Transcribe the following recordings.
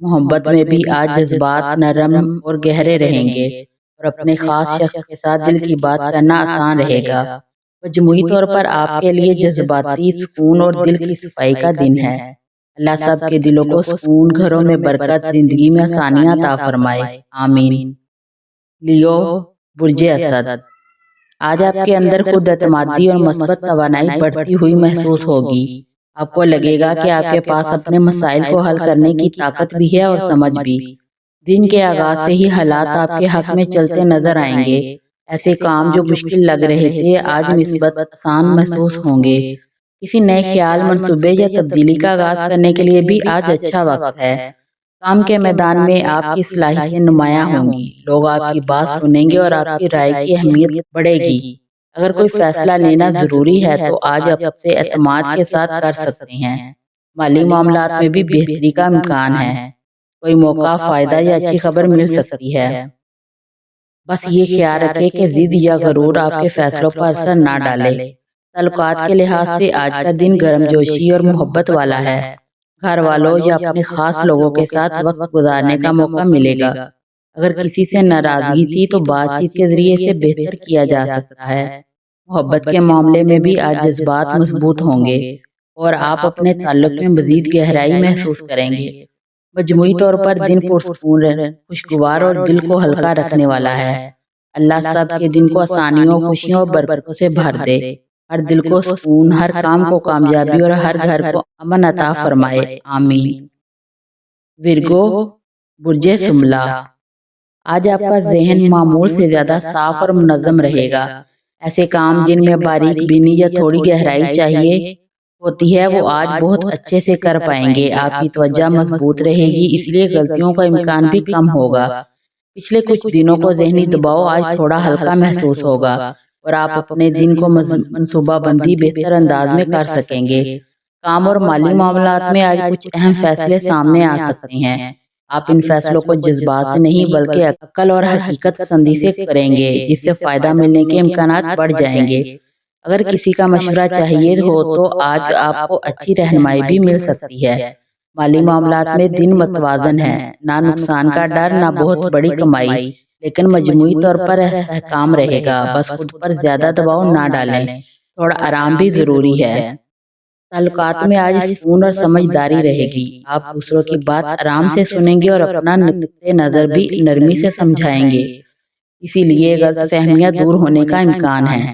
محبت میں بھی آج جذبات نرم اور گہرے رہیں گے اور اپنے خاص شخص کے ساتھ دل کی بات کرنا آسان رہے گا۔ مجموعی طور پر آپ کے لیے جذباتی سکون اور دل کی صفائی کا دن ہے۔ اللہ سب کے دلوں کو سکون، گھروں میں برکت، زندگی میں آسانیاں عطا فرمائے، آمین۔ لیو، برج اسد، آج آپ کے اندر خود اعتمادی اور مثبت توانائی بڑھتی ہوئی محسوس ہوگی۔ آپ کو لگے گا کہ آپ کے پاس اپنے مسائل کو حل کرنے کی طاقت بھی ہے اور سمجھ بھی۔ دن کے آغاز سے ہی حالات آپ کے حق میں چلتے نظر آئیں گے۔ ایسے کام جو مشکل لگ رہے تھے آج نسبت آسان محسوس ہوں گے۔ کسی نئے خیال، منصوبے یا تبدیلی کا آغاز کرنے کے لیے بھی آج اچھا وقت ہے۔ کام کے میدان میں آپ کی صلاحیتیں نمایاں ہوں گی۔ لوگ آپ کی بات سنیں گے اور آپ کی رائے کی اہمیت بڑھے گی۔ اگر کوئی فیصلہ لینا ضروری ہے تو آج آپ سے اعتماد کے ساتھ کر سکتے ہیں۔ مالی معاملات میں بھی بہتری کا امکان ہے۔ کوئی موقع، فائدہ یا اچھی خبر مل سکتی ہے۔ بس یہ خیال رکھے کہ ضد یا غرور آپ کے فیصلوں پر اثر نہ ڈالے۔ تعلقات کے لحاظ سے آج کا دن گرم جوشی اور محبت والا ہے۔ گھر والوں یا اپنے خاص لوگوں کے ساتھ وقت گزارنے کا موقع ملے گا۔ اگر کسی سے ناراضگی تھی تو بات چیت کے ذریعے سے بہتر کیا جا سکتا ہے۔ محبت کے معاملے میں بھی آج جذبات مضبوط ہوں گے اور آپ اپنے تعلق میں مزید گہرائی محسوس کریں گے۔ مجموعی طور پر دن پرسکون، خوشگوار اور دل کو ہلکا رکھنے والا ہے۔ اللہ سب کے دن کو آسانیوں، خوشیوں اور برکتوں سے بھر دے۔ ہر دل کو سکون، ہر کام کو کامیابی اور ہر گھر کو امن عطا فرمائے، آمین۔ ورگو، برج شملہ، آج آپ کا ذہن معمول سے زیادہ صاف اور منظم رہے گا۔ ایسے کام جن میں باریک بینی یا تھوڑی گہرائی چاہیے ہوتی ہے وہ آج بہت اچھے سے کر پائیں گے۔ آپ کی توجہ مضبوط رہے گی، اس لیے غلطیوں کا امکان بھی کم ہوگا۔ پچھلے کچھ دنوں کو ذہنی دباؤ آج تھوڑا ہلکا محسوس ہوگا اور آپ اپنے دن کو منصوبہ بندی بہتر انداز میں کر سکیں گے۔ کام اور مالی معاملات میں آج کچھ اہم فیصلے سامنے آ سکتے ہیں۔ آپ ان فیصلوں کو جذبات سے نہیں بلکہ عقل اور حقیقت پسندی سے کریں گے، جس سے فائدہ ملنے کے امکانات بڑھ جائیں گے۔ اگر کسی کا مشورہ چاہیے ہو تو آج آپ کو اچھی رہنمائی بھی مل سکتی ہے۔ مالی معاملات میں دن متوازن ہے، نہ نقصان کا ڈر نہ بہت بڑی کمائی، لیکن مجموعی طور پر استحکام رہے گا۔ بس خود پر زیادہ دباؤ نہ ڈالیں، تھوڑا آرام بھی ضروری ہے۔ تعلقات میں آج سکون اور سمجھداری رہے گی۔ آپ دوسروں کی بات آرام سے سنیں گے اور اپنا نقطۂ نظر بھی نرمی سے سمجھائیں گے، اسی لیے غلط فہمیاں دور ہونے کا امکان ہے۔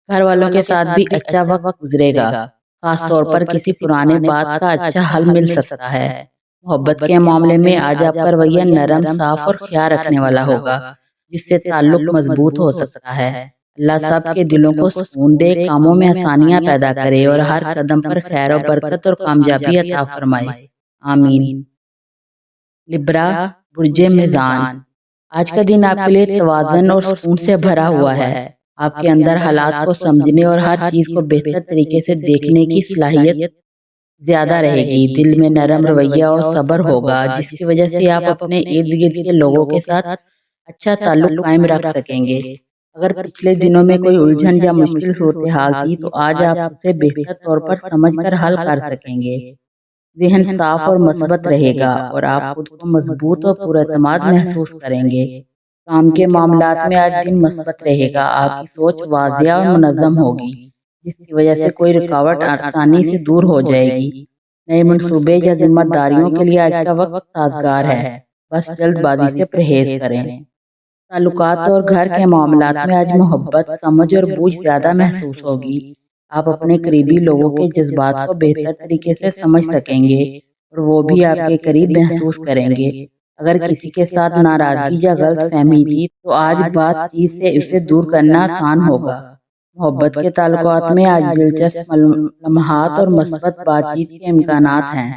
گھر والوں کے ساتھ بھی اچھا وقت گزرے گا، خاص طور پر کسی پرانے بات کا اچھا حل مل سکتا ہے۔ محبت کے معاملے میں آج آپ کا رویہ نرم، صاف اور خیال رکھنے والا ہوگا، جس سے تعلق مضبوط ہو سکتا ہے۔ اللہ سب کے دلوں کو سکون دے، کاموں میں آسانیاں پیدا کرے اور ہر قدم پر خیر و برکت اور کامیابی عطا فرمائے، آمین۔ لبرا، برج میزان، آج کا دن آپ کے لیے توازن اور سکون سے بھرا ہوا ہے۔ آپ کے اندر حالات کو سمجھنے اور ہر چیز کو بہتر طریقے سے دیکھنے کی صلاحیت زیادہ رہے گی۔ دل میں نرم رویہ اور صبر ہوگا، جس کی وجہ سے آپ اپنے ارد گرد کے لوگوں کے ساتھ اچھا تعلق قائم رکھ سکیں گے۔ اگر پچھلے دنوں میں کوئی الجھن یا مشکل صورتحال تھی تو آج آپ اسے بہتر طور پر سمجھ کر حل کر سکیں گے۔ ذہن صاف اور مثبت رہے گا اور آپ خود کو مضبوط اور پر اعتماد محسوس کریں گے۔ کام کے معاملات میں آج دن مثبت رہے گا، آپ کی سوچ واضح اور منظم ہوگی، جس کی وجہ سے کوئی رکاوٹ آسانی سے دور ہو جائے گی۔ نئے منصوبے یا ذمہ داریوں کے لیے آج کا وقت سازگار ہے، بس جلد بازی سے پرہیز کریں۔ تعلقات اور گھر کے معاملات میں آج محبت، سمجھ اور بوجھ زیادہ محسوس ہوگی۔ آپ اپنے قریبی لوگوں کے جذبات کو بہتر طریقے سے سمجھ سکیں گے اور وہ بھی آپ کے قریب محسوس کریں گے۔ اگر کسی کے ساتھ ناراضگی یا غلط فہمی تھی تو آج بات چیت سے اسے دور کرنا آسان ہوگا۔ محبت کے تعلقات میں آج دلچسپ لمحات اور مثبت بات چیت کے امکانات ہیں۔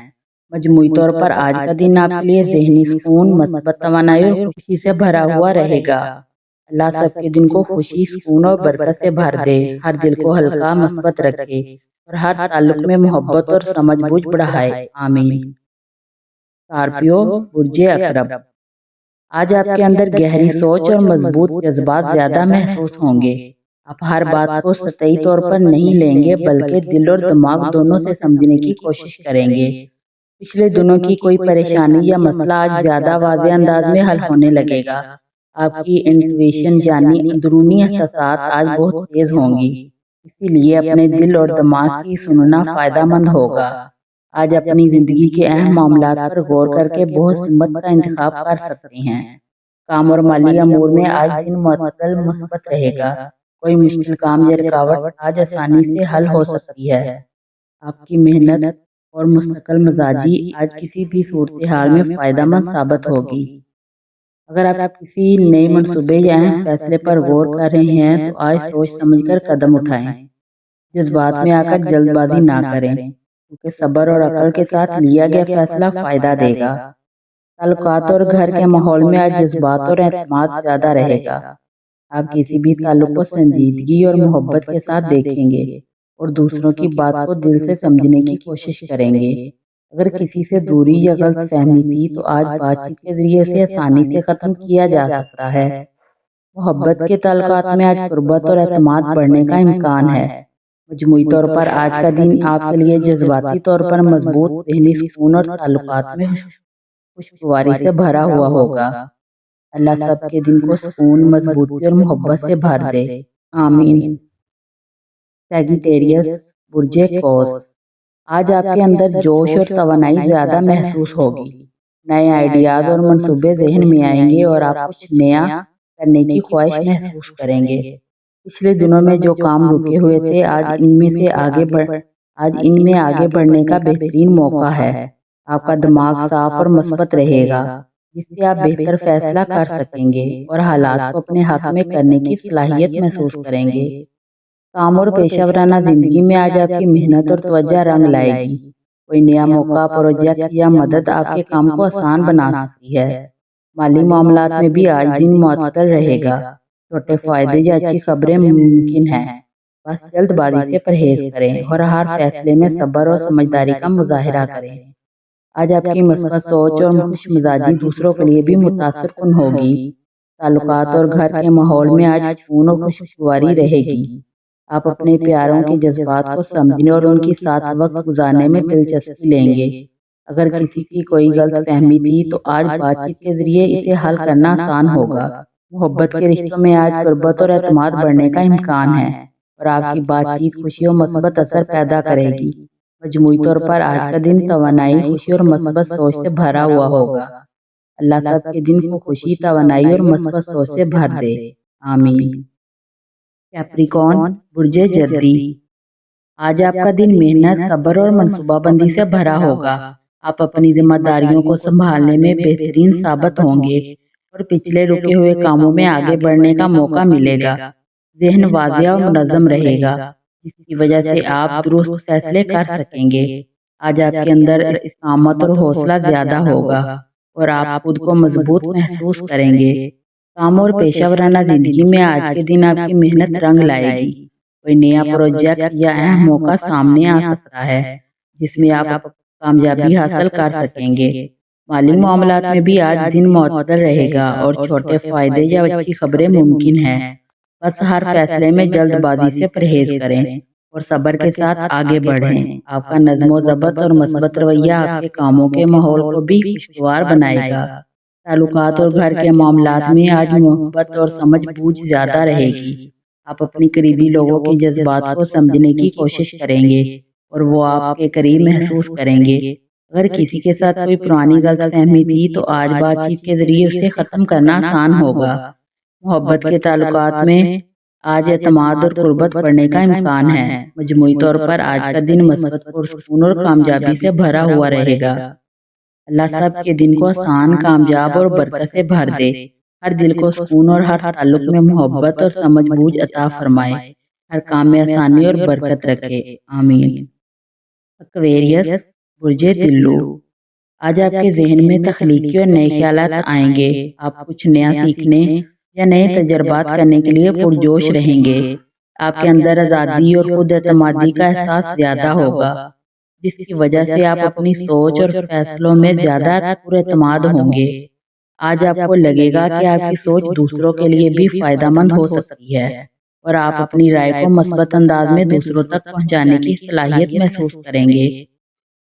مجموعی طور پر آج کا دن آپ کے لیے ذہنی سکون، مثبت توانائی اور خوشی سے بھرا ہوا رہے گا۔ اللہ سب کے دن کو خوشی، سکون اور برکت سے بھر دے، ہر دل کو ہلکا، مثبت رکھے اور ہر تعلق میں محبت اور سمجھ بوجھ بڑھائے، آمین۔ اسکارپیو، برج عقرب، آج آپ کے اندر گہری سوچ اور مضبوط جذبات زیادہ محسوس ہوں گے۔ آپ ہر بات کو سطحی طور پر نہیں لیں گے بلکہ دل اور دماغ دونوں سے سمجھنے کی کوشش کریں گے۔ پچھلے دنوں کی کوئی پریشانی یا مسئلہ آج زیادہ واضح انداز میں حل ہونے لگے گا۔ آپ کی انٹویشن یعنی اندرونی احساسات آج بہت تیز ہوں گی، اسی لیے اپنے دل اور دماغ کی سننا فائدہ مند ہوگا۔ آج اپنی زندگی کے اہم معاملات پر غور کر کے بہت ہمت کا انتخاب کر سکتے ہیں۔ کام اور مالی امور میں آج دن معتدل مثبت رہے گا۔ کوئی مشکل کام یا رکاوٹ آج آسانی سے حل ہو سکتی ہے۔ آپ کی محنت اور مستقل مزاجی آج کسی بھی صورتحال میں فائدہ مند ثابت ہوگی۔ اگر آپ کسی نئے منصوبے یا اہم فیصلے پر غور کر رہے ہیں تو آج سوچ سمجھ کر قدم اٹھائیں۔ جذبات میں آ کر جلد بازی نہ کریں، کیونکہ صبر اور عقل کے ساتھ لیا گیا فیصلہ فائدہ دے گا۔ تعلقات اور گھر کے ماحول میں آج جذبات اور اعتماد زیادہ رہے گا۔ آپ کسی بھی تعلق کو سنجیدگی اور محبت کے ساتھ دیکھیں گے اور دوسروں کی بات کو دل سے سمجھنے کی کوشش کریں گے۔ اگر کسی سے دوری یا غلط فہمی تھی تو آج بات چیت کے ذریعے اسے آسانی سے ختم کیا جا سکتا ہے۔ محبت کے تعلقات میں آج قربت اور اعتماد بڑھنے کا امکان ہے۔ مجموعی طور پر آج کا دن آپ کے لیے جذباتی طور پر مضبوط، ذہنی سکون اور تعلقات میں خوشگواری سے بھرا ہوا ہوگا۔ اللہ سب کے دن کو سکون، مضبوطی اور محبت سے بھر دے، آمین۔ سیجیٹیریس، برج قوس، آج آپ کے اندر جوش اور توانائی زیادہ محسوس ہوگی۔ نئے آئیڈیاز اور منصوبے ذہن میں آئیں گے اور آپ کچھ نیا کرنے کی خواہش محسوس کریں گے۔ پچھلے دنوں میں جو کام رکے ہوئے تھے آج ان میں آگے بڑھنے کا بہترین موقع ہے۔ آپ کا دماغ صاف اور مثبت رہے گا، جس سے آپ بہتر فیصلہ کر سکیں گے اور حالات کو اپنے حق میں کرنے کی صلاحیت محسوس کریں گے۔ کام اور پیشہ ورانہ زندگی میں آج آپ کی محنت اور توجہ رنگ لائے گی۔ کوئی نیا موقع، پروجیکٹ یا مدد آپ کے کام کو آسان بنا سکتی ہے۔ مالی معاملات میں بھی آج دن معتدل رہے گا۔ چھوٹے فائدے یا اچھی خبریں ممکن ہیں، بس جلد بازی سے پرہیز کریں اور ہر فیصلے میں صبر اور سمجھداری کا مظاہرہ کریں۔ آج آپ کی مثبت سوچ اور خوش مزاجی دوسروں کے لیے بھی متاثر کن ہوگی۔ تعلقات اور گھر کے ماحول میں آج سکون اور خوشگواری رہے گی۔ آپ اپنے پیاروں کے جذبات کو سمجھنے اور ان کے ساتھ وقت گزارنے میں دلچسپی لیں گے۔ اگر کسی کی کوئی غلط فہمی تھی تو آج بات چیت کے ذریعے اسے حل کرنا آسان ہوگا۔ محبت کے رشتوں میں آج قربت اور اعتماد بڑھنے کا امکان ہے اور آپ کی بات چیت خوشی اور مثبت اثر پیدا کرے گی۔ مجموعی طور پر آج کا دن توانائی، خوشی اور مثبت سوچ سے بھرا ہوا ہوگا۔ اللہ سب کے دن کو خوشی، توانائی اور مثبت سوچ سے بھر دے، آمین۔ کیپریکارن، برج جردی، آج آپ کا دن محنت، صبر اور منصوبہ بندی سے بھرا ہوگا۔ آپ اپنی ذمہ داریوں کو سنبھالنے میں بہترین ثابت ہوں گے اور پچھلے رکے ہوئے کاموں میں آگے بڑھنے کا موقع ملے گا۔ ذہن واضح اور منظم رہے گا، جس کی وجہ سے آپ درست فیصلے کر سکیں گے۔ آج آپ کے اندر استقامت اور حوصلہ زیادہ ہوگا اور آپ خود کو مضبوط محسوس کریں گے۔ کام اور پیشہ ورانہ زندگی میں آج کے دن آپ کی محنت رنگ لائے گی۔ کوئی نیا پروجیکٹ یا اہم موقع سامنے آ سکتا ہے، جس میں آپ کامیابی حاصل کر سکیں گے۔ مالی معاملات میں بھی آج دن معتدل رہے گا اور چھوٹے فائدے یا اچھی خبریں ممکن ہیں۔ بس ہر فیصلے میں جلد بازی سے پرہیز کریں اور صبر کے ساتھ آگے بڑھیں۔ آپ کا نظم و ضبط اور مثبت رویہ آپ کے کاموں کے ماحول کو بھی خوشگوار بنائے گا۔ تعلقات اور گھر کے معاملات میں آج محبت اور سمجھ بوجھ زیادہ رہے گی۔ آپ اپنی قریبی لوگوں کے جذبات کو سمجھنے کی کوشش کریں گے اور وہ آپ کے قریب محسوس کریں گے۔ اگر کسی کے ساتھ کوئی پرانی غلط فہمی تھی تو آج بات چیت کے ذریعے اسے ختم کرنا آسان ہوگا۔ محبت کے تعلقات میں آج اعتماد اور قربت بڑھنے کا امکان ہے۔ مجموعی طور پر آج کا دن مثبت، پرسکون اور کامیابی سے بھرا ہوا رہے گا۔ اللہ سب کے دن کو آسان، کامیاب اور برکت سے بھر دے۔ ہر دل کو سکون اور ہر تعلق میں محبت اور سمجھ بوجھ عطا فرمائے۔ ہر کام میں آسانی اور برکت رکھے، آمین۔ ایکویریس، برج تلو، آج آپ کے ذہن میں تخلیقی اور نئے خیالات آئیں گے۔ آپ کچھ نیا سیکھنے یا نئے تجربات کرنے کے لیے پرجوش رہیں گے۔ آپ کے اندر آزادی اور خود اعتمادی کا احساس زیادہ ہوگا، جس کی وجہ سے آپ اپنی سوچ اور فیصلوں میں زیادہ پر اعتماد ہوں گے۔ آج آپ کو لگے گا کہ آپ کی سوچ دوسروں کے لیے بھی فائدہ مند ہو سکتی ہے اور آپ اپنی رائے کو مثبت انداز میں دوسروں تک پہنچانے کی صلاحیت محسوس کریں گے۔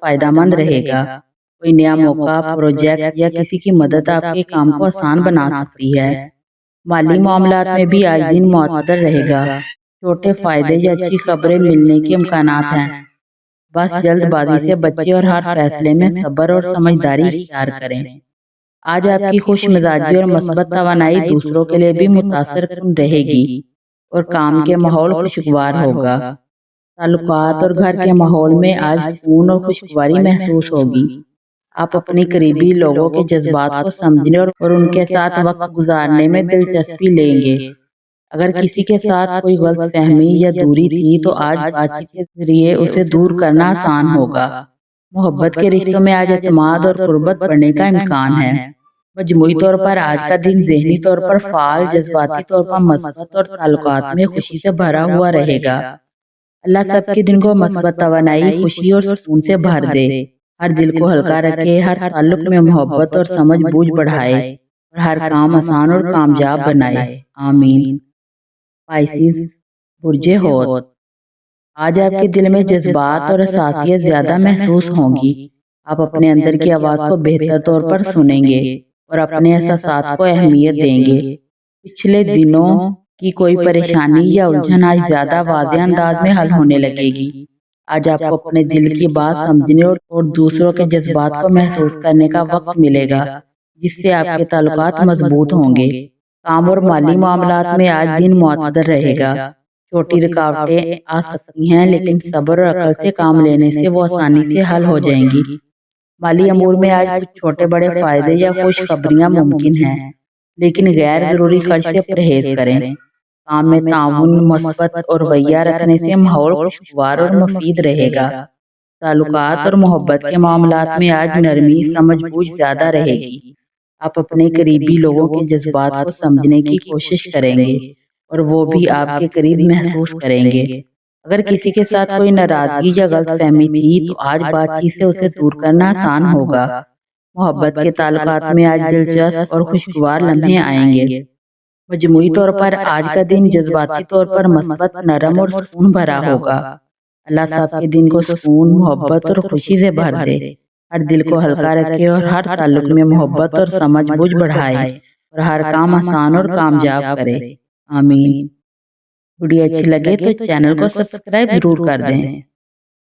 فائدہ مند رہے گا۔ کوئی نیا موقع، پروجیکٹ یا کسی کی مدد آپ کے کام کو آسان بنا سکتی ہے۔ مالی معاملات میں بھی آج دن معتدل رہے گا۔ چھوٹے فائدے یا اچھی خبریں ملنے کے امکانات ہیں۔ بس جلد بازی سے بچیں اور ہر فیصلے میں صبر اور سمجھداری اختیار کریں۔ آج آپ کی خوش مزاجی اور مثبت توانائی دوسروں کے لیے بھی متاثر کن رہے گی اور کام کے ماحول خوشگوار ہوگا۔ تعلقات اور گھر کے ماحول میں آج سکون اور خوشگواری محسوس ہوگی۔ آپ اپنی قریبی لوگوں کے جذبات کو سمجھنے اور ان کے ساتھ وقت گزارنے میں دلچسپی لیں گے۔ اگر کسی کے ساتھ کوئی غلط فہمی یا دوری تھی تو آج بات چیت کے ذریعے اسے دور کرنا آسان ہوگا۔ محبت کے رشتوں میں آج اعتماد اور قربت بڑھنے کا امکان ہے۔ مجموعی طور پر آج کا دن ذہنی طور پر فعال، جذباتی طور پر مثبت اور تعلقات میں خوشی سے بھرا ہوا رہے گا۔ اللہ سب کے دن کو مثبت توانائی، خوشی اور سکون سے بھر دے، ہر دل کو ہلکا رکھے، ہر تعلق میں محبت اور سمجھ بوجھ بڑھائے اور ہر کام آسان اور کامیاب بنائے، آمین۔ پائسیز، برج حوت، آج آپ کے دل میں جذبات اور حساسیت زیادہ محسوس ہوں گی۔ آپ اپنے اندر کی آواز کو بہتر طور پر سنیں گے اور اپنے احساسات کو اہمیت دیں گے۔ پچھلے دنوں کی کوئی پریشانی یا الجھن آج زیادہ واضح انداز میں حل ہونے لگے گی۔ آج آپ کو اپنے دل کی بات سمجھنے اور دوسروں کے جذبات کو محسوس کرنے کا وقت ملے گا، جس سے آپ کے تعلقات مضبوط ہوں گے۔ کام اور مالی معاملات میں آج دن معتدل رہے گا۔ چھوٹی رکاوٹیں آ سکتی ہیں، لیکن صبر اور عقل سے کام لینے سے وہ آسانی سے حل ہو جائیں گی۔ مالی امور میں آج کچھ چھوٹے بڑے فائدے یا خوشخبریاں ممکن ہیں، لیکن غیر ضروری خرچ سے پرہیز کریں۔ کام میں تعاون، مثبت اور رویہ رکھنے سے ماحول خوشگوار اور مفید رہے گا۔ تعلقات اور محبت کے معاملات میں آج نرمی، سمجھ بوجھ زیادہ رہے گی۔ آپ اپنے قریبی لوگوں کے جذبات کو سمجھنے کی کوشش کریں گے اور وہ بھی آپ کے قریب محسوس کریں گے۔ اگر کسی کے ساتھ کوئی ناراضگی یا غلط فہمی تھی تو آج بات چیت سے اسے دور کرنا آسان ہوگا۔ محبت کے تعلقات میں آج دلچسپ اور خوشگوار لمحے آئیں گے۔ مجموعی طور پر آج کا دن جذباتی طور پر مثبت، نرم اور سکون بھرا ہوگا۔ اللہ سب کے دن کو سکون، محبت اور خوشی سے بھر دے، ہر دل کو ہلکا رکھے اور ہر تعلق میں محبت اور سمجھ بوجھ بڑھائے اور ہر کام آسان اور کامیاب کرے، آمین۔ ویڈیو اچھی لگے تو چینل کو سبسکرائب ضرور کر دیں۔